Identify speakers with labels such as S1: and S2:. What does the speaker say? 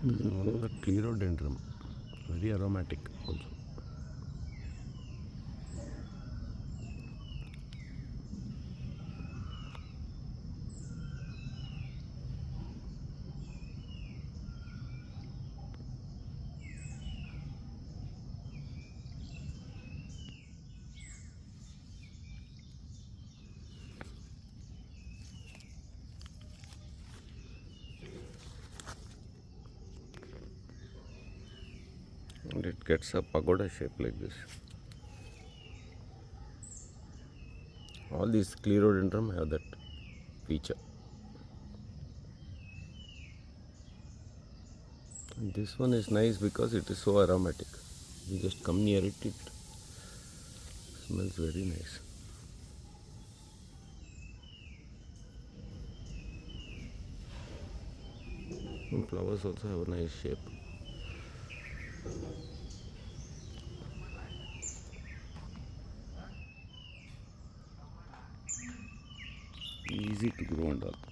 S1: This is one of the Clereodendrum, very aromatic also. And it gets a pagoda shape like this. All these Clereodendrum have that feature. And this one is nice because it is so aromatic. You just come near it, it smells very nice. And flowers also have a nice shape. Easy to grow and all.